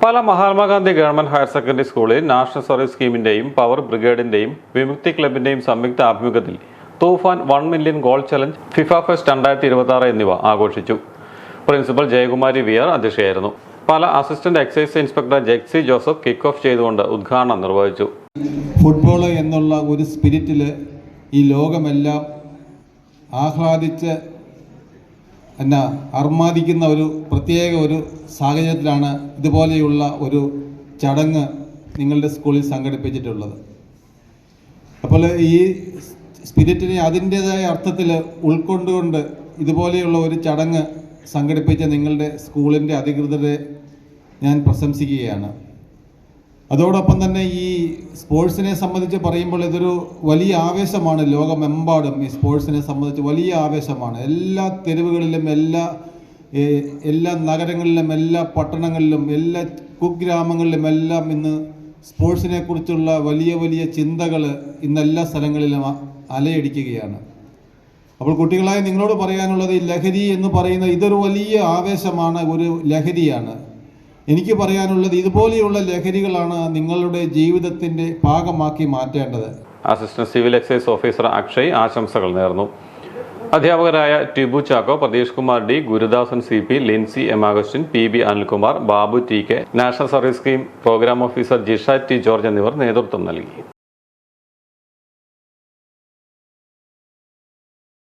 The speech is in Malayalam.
Pala Mahatma Gandhi government higher secondary സ്കൂളിൽ നാഷണൽ സർവീസ് സ്കീമിന്റെയും പവർ ബ്രിഗേഡിന്റെയും വിമുക്തി ക്ലബിന്റെയും സംയുക്ത ആഭിമുഖ്യത്തിൽ തൂഫാൻ 1 million goal challenge FIFA fest 2026 എന്നിവ ആഘോഷിച്ചു. Principal Jayakumari wear അധ്യക്ഷയായിരുന്നു. Pala assistant excise inspector ജെക്സി Joseph kick off ചെയ്തുകൊണ്ട് ഉദ്ഘാടനം നിർവഹിച്ചു. ഫുട്ബോൾ എന്നുള്ള ഒരു സ്പിരിറ്റിൽ ഈ ലോകമെല്ലാം ആഹ്ലാദിച്ച് അർമാദിക്കുന്ന ഒരു പ്രത്യേക ഒരു സാഹചര്യത്തിലാണ് ഇതുപോലെയുള്ള ഒരു ചടങ്ങ് നിങ്ങളുടെ സ്കൂളിൽ സംഘടിപ്പിച്ചിട്ടുള്ളത്. അപ്പോൾ ഈ സ്പിരിറ്റിനെ അതിൻ്റേതായ അർത്ഥത്തിൽ ഉൾക്കൊണ്ടുകൊണ്ട് ഇതുപോലെയുള്ള ഒരു ചടങ്ങ് സംഘടിപ്പിച്ച നിങ്ങളുടെ സ്കൂളിൻ്റെ അധികൃതരെ ഞാൻ പ്രശംസിക്കുകയാണ്. അതോടൊപ്പം തന്നെ ഈ സ്പോർട്സിനെ സംബന്ധിച്ച് പറയുമ്പോൾ ഇതൊരു വലിയ ആവേശമാണ്. ലോകമെമ്പാടും ഈ സ്പോർട്സിനെ സംബന്ധിച്ച് വലിയ ആവേശമാണ്. എല്ലാ തെരുവുകളിലും എല്ലാ നഗരങ്ങളിലും എല്ലാ പട്ടണങ്ങളിലും എല്ലാ കുഗ്രാമങ്ങളിലും എല്ലാം ഇന്ന് സ്പോർട്സിനെ കുറിച്ചുള്ള വലിയ വലിയ ചിന്തകൾ ഇന്ന് എല്ലാ സ്ഥലങ്ങളിലും അലയടിക്കുകയാണ്. അപ്പോൾ കുട്ടികളായി നിങ്ങളോട് പറയാനുള്ളത് ഈ ലഹരി എന്ന് പറയുന്ന ഇതൊരു വലിയ ആവേശമാണ്, ഒരു ലഹരിയാണ്. എനിക്ക് പറയാനുള്ളത് ഇതുപോലെയുള്ള ലഹരികളാണ് നിങ്ങളുടെ ജീവിതത്തിൻ്റെ ഭാഗമാക്കി മാറ്റേണ്ടത്. Assistant civil excise officer Akshay ആശംസകൾ നേർന്നു. അധ്യാപകരായ Tibu Chacko, Pratheesh Kumar D, Gurudasan CP, Lincy M Augustine, PB Anilkumar, Babu TK, national service scheme programme officer Jisha T George എന്നിവർ നേതൃത്വം നൽകി.